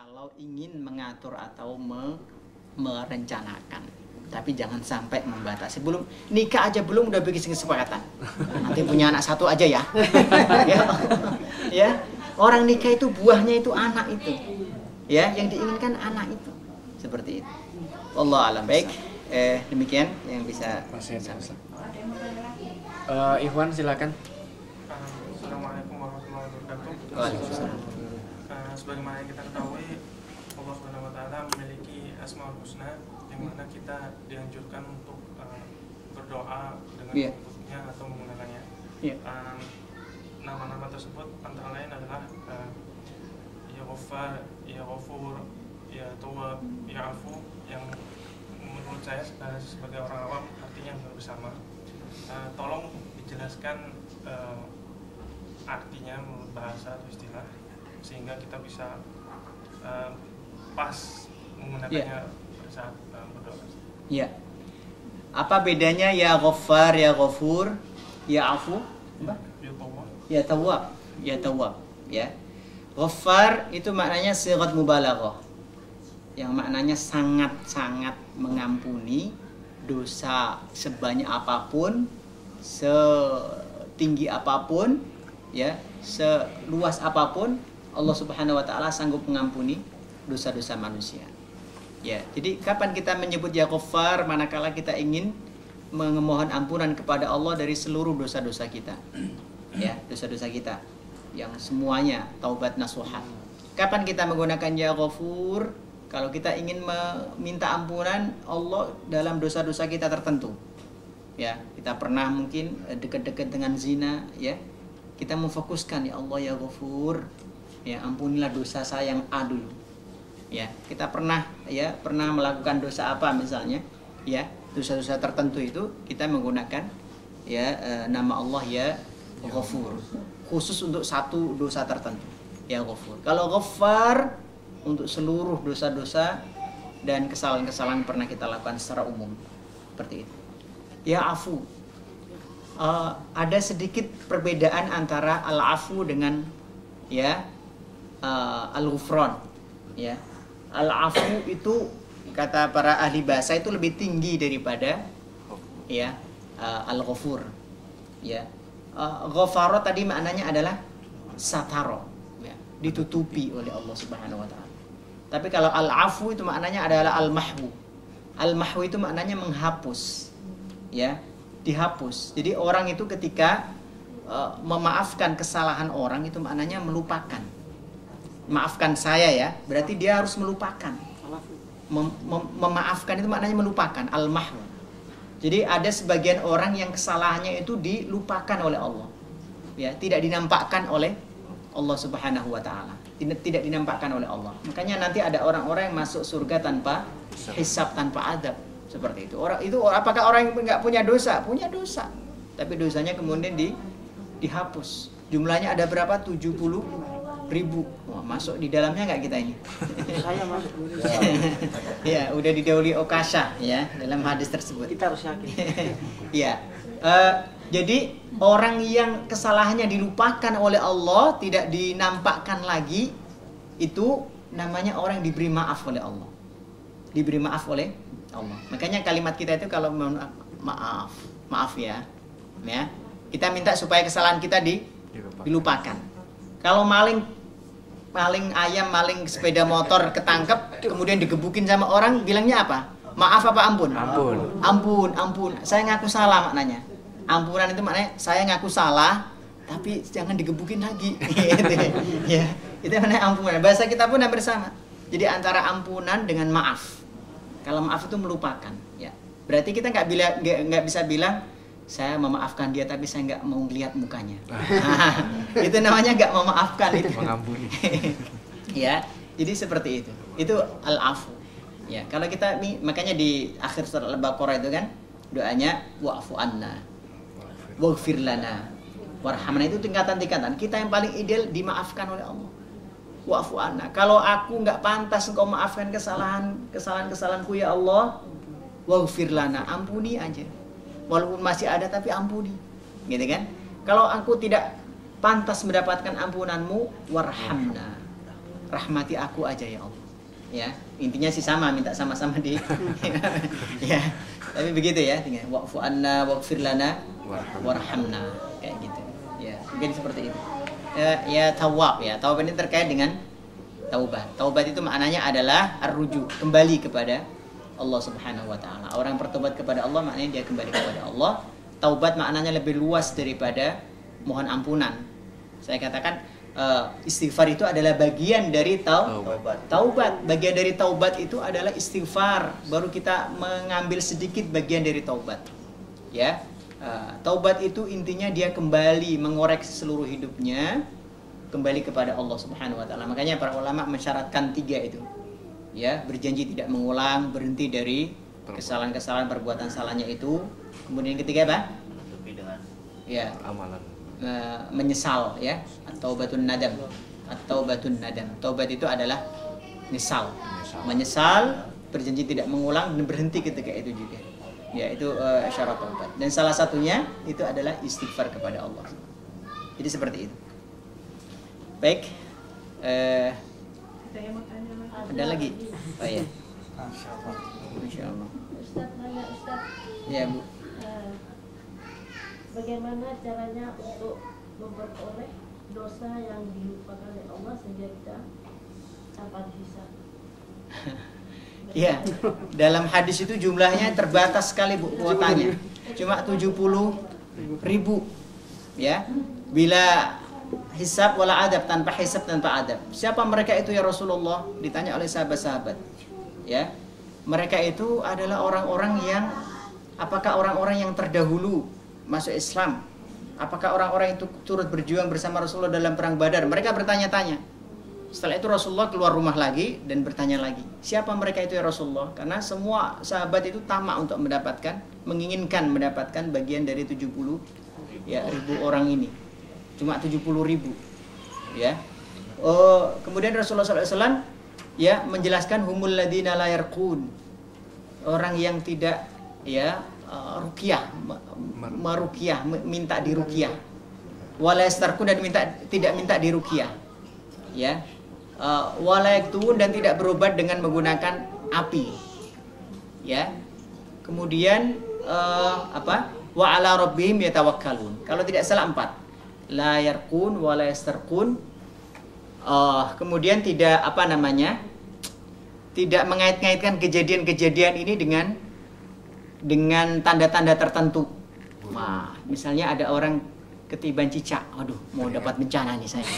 kalau ingin mengatur atau merencanakan, tapi jangan sampai membatasi. Belum nikah aja belum udah bikin kesepakatan. Nanti punya anak satu aja ya. Ya. Ya. Orang nikah itu buahnya itu anak itu. Ya, yang diinginkan anak itu. Seperti itu. Allah alam. Baik. Demikian yang bisa saya. Ikhwan silakan. Assalamualaikum warahmatullahi wabarakatuh. Waalaikumsalam. Sebagaimana kita ketahui, Allah Subhanahu wa taala memiliki Asmaul Husna, yang mana kita dianjurkan untuk berdoa dengan menyebutnya atau menggunakannya. Nama-nama tersebut antara lain adalah Ya Ghaffar, Ya Ghafur, Ya Tawwab, Ya Afu, yang menurut saya sebagai orang awam artinya hampir bersama. Tolong dijelaskan artinya menurut bahasa atau istilah, sehingga kita bisa pas menggunakannya pada saat berdoa. Ya. Apa bedanya ya Ghaffar, ya Ghafur, ya Afu? Apa? Ya Tawwab, ya Tawwab, ya. Ghaffar itu maknanya sighat mubalaghah. Yang maknanya sangat-sangat mengampuni dosa sebanyak apapun, setinggi apapun, ya, seluas apapun, Allah Subhanahu wa taala sanggup mengampuni dosa-dosa manusia. Ya, jadi kapan kita menyebut ya Ghaffar manakala kita ingin memohon ampunan kepada Allah dari seluruh dosa-dosa kita. Ya, dosa-dosa kita yang semuanya taubat nasuha. Kapan kita menggunakan ya Ghafur? Kalau kita ingin meminta ampunan Allah dalam dosa-dosa kita tertentu. Ya, kita pernah mungkin dekat-dekat dengan zina, ya. Kita memfokuskan ya Allah ya Ghafur, ya ampunilah dosa saya yang A dulu. Ya, kita pernah melakukan dosa apa misalnya, ya, dosa-dosa tertentu itu kita menggunakan ya nama Allah ya Ghafur, khusus untuk satu dosa tertentu, ya Ghafur. Kalau Ghaffar untuk seluruh dosa-dosa dan kesalahan-kesalahan pernah kita lakukan secara umum, seperti itu. Ya Afu, ada sedikit perbedaan antara al-afu dengan ya al-ghufran, ya. Al-afu itu kata para ahli bahasa itu lebih tinggi daripada ya al-ghafur, ya. Ghafara tadi maknanya adalah sataro, ya, ditutupi oleh Allah Subhanahu wa taala. Tapi kalau al-afu itu maknanya adalah al-mahwu. Al-mahwu itu maknanya menghapus, ya, dihapus. Jadi orang itu ketika memaafkan kesalahan orang itu maknanya melupakan. Maafkan saya ya, berarti dia harus melupakan. Memaafkan itu maknanya melupakan, al-mahwu. Jadi ada sebagian orang yang kesalahannya itu dilupakan oleh Allah, ya, tidak dinampakkan oleh Allah Subhanahu wa taala, tidak dinampakkan oleh Allah. Makanya nanti ada orang-orang yang masuk surga tanpa hisab, tanpa adab, seperti itu. Orang itu apakah orang yang nggak punya dosa? Punya dosa, tapi dosanya kemudian dihapus. Jumlahnya ada berapa? 70.000. Wah, masuk di dalamnya nggak kita ini? Saya masuk. Ya, udah didahului Okasha ya dalam hadis tersebut. Kita harus yakin. Ya, jadi orang yang kesalahannya dilupakan oleh Allah, tidak dinampakkan lagi, itu namanya orang yang diberi maaf oleh Allah. Diberi maaf oleh Allah. Makanya kalimat kita itu kalau maaf ya. Kita minta supaya kesalahan kita dilupakan. Kalau maling ayam, maling sepeda motor ketangkep, kemudian digebukin sama orang, bilangnya apa? Maaf apa ampun? Ampun. Saya ngaku salah maknanya. Ampunan itu maknanya saya ngaku salah, tapi jangan digebukin lagi. Ya, itu namanya ampunan. Bahasa kita pun hampir sama. Jadi antara ampunan dengan maaf. Kalau maaf itu melupakan, ya. Berarti kita nggak bisa bilang saya memaafkan dia tapi saya nggak mau lihat mukanya. Itu namanya nggak memaafkan, itu mengampuni. Ya, jadi seperti itu. Itu al-afu. Ya, kalau kita makanya di akhir surat Al-Baqarah itu kan doanya wa'fu anna waghfir lana warhamna, itu tingkatan-tingkatan. Kita yang paling ideal dimaafkan oleh Allah. Wa'fu anna. Kalau aku nggak pantas engkau maafkan kesalahanku ya Allah, waghfir lana, ampuni aja. Walaupun masih ada tapi ampuni, gitu kan? Kalau aku tidak pantas mendapatkan ampunanmu, warhamna, rahmati aku aja ya Allah. Ya, intinya sih sama, minta sama-sama di ya. Tapi begitu ya, tinggal wa'fu anna waghfir lana warhamna kayak gitu. Ya, mungkin seperti itu. Ya tawab ya. Tawab ini terkait dengan taubat. Taubat itu maknanya adalah ar-ruju, kembali kepada Allah Subhanahu wa taala. Orang bertobat kepada Allah maknanya dia kembali kepada Allah. Taubat maknanya lebih luas daripada mohon ampunan. Saya katakan istighfar itu adalah bagian dari taubat. Bagian dari taubat itu adalah istighfar. Baru kita mengambil sedikit bagian dari taubat. Ya, taubat itu intinya dia kembali mengoreksi seluruh hidupnya, kembali kepada Allah Subhanahu Wa Taala. Makanya para ulama mensyaratkan 3 itu. Ya, berjanji tidak mengulang, berhenti dari kesalahan-kesalahan perbuatan salahnya itu. Kemudian ketiga apa? Ya, amalan. Menyesal ya, taubatun nadam. Taubat itu adalah menyesal, berjanji tidak mengulang dan berhenti ketika itu juga. Ya, itu syarat taubat. Dan salah satunya itu adalah istighfar kepada Allah. Jadi seperti itu. Baik. Ada lagi? Oh ya. Masya Allah. Ustaz nanya, Ustaz. Ya, Bu. Bagaimana caranya untuk memperoleh dosa yang dilupakan oleh Allah sehingga kita dapat hisab? Ya, dalam hadis itu jumlahnya terbatas sekali Bu kuotanya. Cuma 70.000. Ya. Bila hisab wala adab, tanpa hisab tanpa adab. Siapa mereka itu ya Rasulullah? Ditanya oleh sahabat-sahabat. Ya. Mereka itu adalah orang-orang yang, apakah orang-orang yang terdahulu masuk Islam? Apakah orang-orang itu turut berjuang bersama Rasulullah dalam perang Badar? Mereka bertanya-tanya. Setelah itu Rasulullah keluar rumah lagi dan bertanya lagi, siapa mereka itu ya Rasulullah? Karena semua sahabat itu tamak untuk menginginkan mendapatkan bagian dari 70 ya, ribu orang ini. Cuma 70.000 ya. Kemudian Rasulullah SAW ya menjelaskan humul ladina la yarqun, orang yang tidak ya ruqyah, meruqyah, minta diruqyah, wala yastarqun, dan tidak minta diruqyah ya, wala yaktun, dan tidak berobat dengan menggunakan api ya. Kemudian wa ala rabbihim yatawakkalun. Kalau tidak salah 4, la yarqun wala yastarqun. Kemudian tidak tidak mengait-ngaitkan kejadian-kejadian ini dengan tanda-tanda tertentu. Nah, misalnya ada orang ketiban cicak, aduh mau dapat bencana nih saya,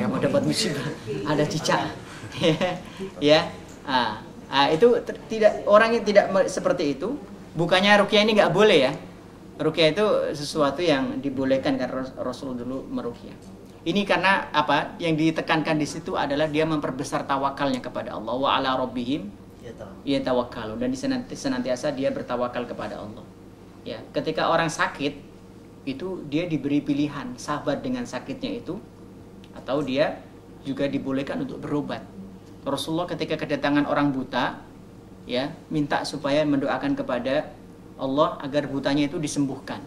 mau dapat musibah, ada cicak, ya, itu tidak, orang yang tidak seperti itu. Bukannya ruqyah ini nggak boleh ya. Ruqyah itu sesuatu yang dibolehkan karena Rasul dulu meruqyah. Ini karena apa? Yang ditekankan di situ adalah dia memperbesar tawakalnya kepada Allah. Wa ala rabbihim yatawakkalun, dan senantiasa dia bertawakal kepada Allah. Ya, ketika orang sakit itu dia diberi pilihan sabar dengan sakitnya itu, atau dia juga dibolehkan untuk berobat. Rasulullah ketika kedatangan orang buta ya, minta supaya mendoakan kepada Allah agar butanya itu disembuhkan.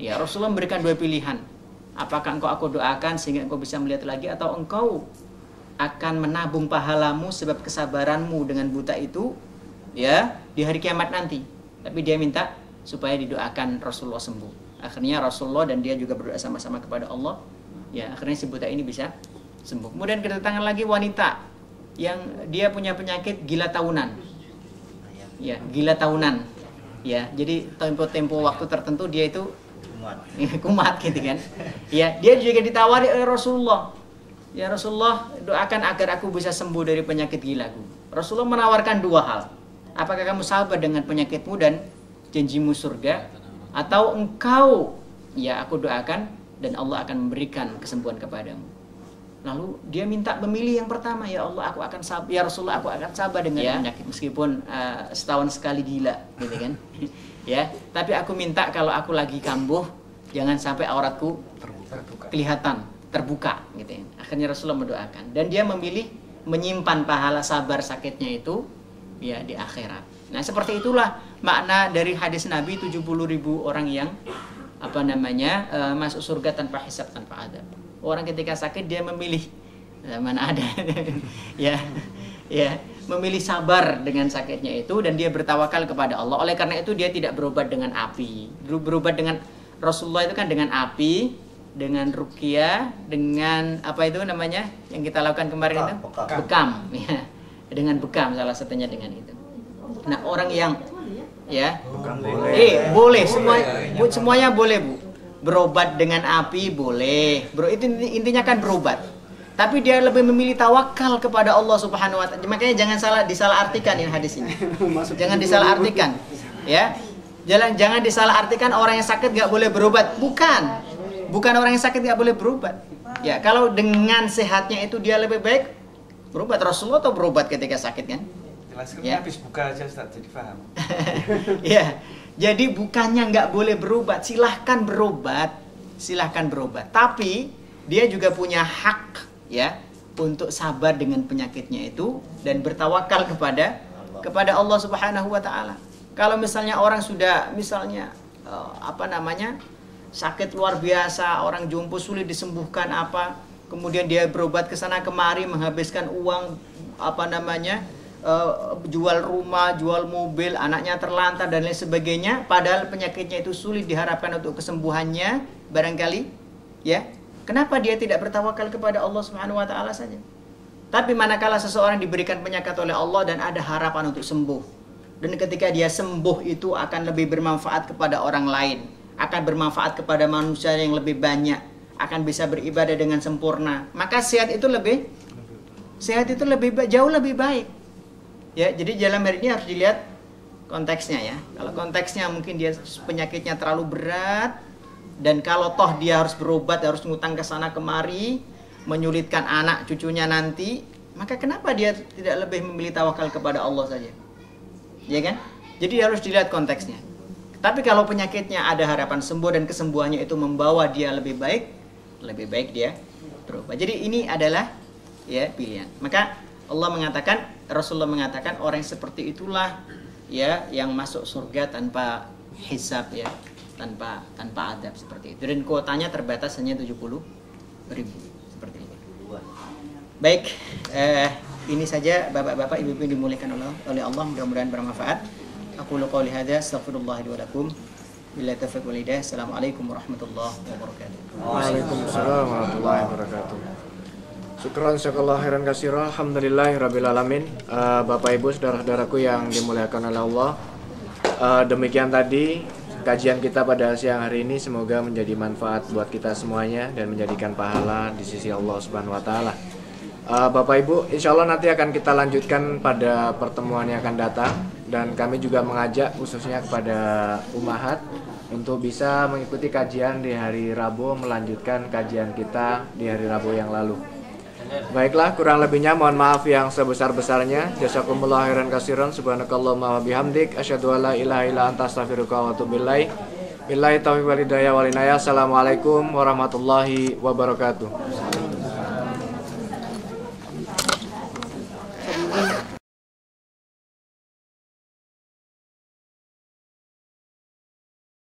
Ya, Rasulullah memberikan 2 pilihan. Apakah engkau aku doakan sehingga engkau bisa melihat lagi, atau engkau akan menabung pahalamu sebab kesabaranmu dengan buta itu ya di hari kiamat nanti. Tapi dia minta supaya didoakan Rasulullah sembuh. Akhirnya Rasulullah dan dia juga berdoa sama-sama kepada Allah. Ya, akhirnya si buta ini bisa sembuh. Kemudian kedatangan lagi wanita yang dia punya penyakit gila tahunan. Ya, gila tahunan. Ya, jadi tempo-tempo waktu tertentu dia itu kumat gitu kan. Ya, dia juga ditawari oleh Rasulullah. Ya Rasulullah, doakan agar aku bisa sembuh dari penyakit gilaku. Rasulullah menawarkan 2 hal. Apakah kamu sabar dengan penyakitmu dan janjimu surga, atau engkau ya aku doakan dan Allah akan memberikan kesembuhan kepadamu. Lalu dia minta memilih yang pertama, ya Allah aku akan sabar, ya Rasulullah aku akan sabar dengan penyakit meskipun setahun sekali gila gitu kan. Ya, tapi aku minta kalau aku lagi kambuh jangan sampai auratku kelihatan terbuka gitu ya. Akhirnya Rasulullah mendoakan dan dia memilih menyimpan pahala sabar sakitnya itu ya di akhirat. Nah, seperti itulah makna dari hadis Nabi 70.000 orang yang masuk surga tanpa hisab tanpa adab. Orang ketika sakit dia memilih Mana ada. Ya. Ya, memilih sabar dengan sakitnya itu dan dia bertawakal kepada Allah. Oleh karena itu dia tidak berobat dengan api. Berobat dengan Rasulullah itu kan dengan api, dengan ruqyah, dengan apa itu namanya yang kita lakukan kemarin itu? Bekam. Ya. Dengan bekam salah satunya dengan itu. Nah, orang yang ya boleh semuanya boleh, Bu. Berobat dengan api boleh. Itu intinya kan berobat. Tapi dia lebih memilih tawakal kepada Allah Subhanahu wa taala. Makanya jangan disalahartikan ini hadis ini. Jangan disalahartikan. Ya. Jangan disalahartikan orang yang sakit nggak boleh berobat. Bukan orang yang sakit nggak boleh berobat. Ya, kalau dengan sehatnya itu dia lebih baik berobat. Rasulullah atau berobat ketika sakit kan? Jelaskan Ya. habis buka aja Ustaz, jadi paham. Ya. Jadi bukannya nggak boleh berobat, silahkan berobat. Tapi dia juga punya hak ya untuk sabar dengan penyakitnya itu dan bertawakal kepada Allah Subhanahu wa taala. Kalau misalnya orang sudah sakit luar biasa, orang jompo sulit disembuhkan kemudian dia berobat ke sana kemari menghabiskan uang jual rumah, jual mobil, anaknya terlantar dan lain sebagainya, padahal penyakitnya itu sulit diharapkan untuk kesembuhannya barangkali ya. Kenapa dia tidak bertawakal kepada Allah Subhanahu wa taala saja? Tapi manakala seseorang diberikan penyakit oleh Allah dan ada harapan untuk sembuh. Dan ketika dia sembuh itu akan lebih bermanfaat kepada orang lain, akan bermanfaat kepada manusia yang lebih banyak, akan bisa beribadah dengan sempurna. Maka sehat itu jauh lebih baik. Ya, jadi dalam hal ini harus dilihat konteksnya ya. Kalau konteksnya mungkin dia penyakitnya terlalu berat, dan kalau toh dia harus berobat, harus ngutang ke sana kemari, menyulitkan anak cucunya nanti, maka kenapa dia tidak lebih memilih tawakal kepada Allah saja? Ya kan? Jadi harus dilihat konteksnya. Tapi kalau penyakitnya ada harapan sembuh dan kesembuhannya itu membawa dia lebih baik dia berobat. Jadi ini adalah ya pilihan. Maka Rasulullah mengatakan orang seperti itulah ya yang masuk surga tanpa hisab ya. Tanpa adab seperti itu. Dan kuotanya terbatas hanya 70.000 seperti itu. Baik, ini saja bapak-bapak, ibu-ibu yang dimuliakan oleh Allah, mudah-mudahan bermanfaat. Aku qouli hadza, astaghfirullah li wa lakum. Billahi taufiq wal hidayah. Assalamualaikum warahmatullahi wabarakatuh. Waalaikumsalam warahmatullahi wabarakatuh. Syukran jazakallahu khairan katsiran. Alhamdulillahirabbil alamin. Bapak Ibu, saudara-saudaraku yang dimuliakan oleh Allah. Demikian tadi kajian kita pada siang hari ini, semoga menjadi manfaat buat kita semuanya dan menjadikan pahala di sisi Allah Subhanahu wa taala. Bapak Ibu, insya Allah nanti akan kita lanjutkan pada pertemuan yang akan datang, dan kami juga mengajak khususnya kepada Ummahat untuk bisa mengikuti kajian di hari Rabu, melanjutkan kajian kita di hari Rabu yang lalu. Baiklah, kurang lebihnya mohon maaf yang sebesar-besarnya. Jazakumullah khairan katsiran. Subhanakallahumma wa bihamdik asyhadu an la ilaha illa anta astaghfiruka wa atubu ilaik. Billahi taufiq wal hidayah wal inayah. Assalamualaikum warahmatullahi wabarakatuh.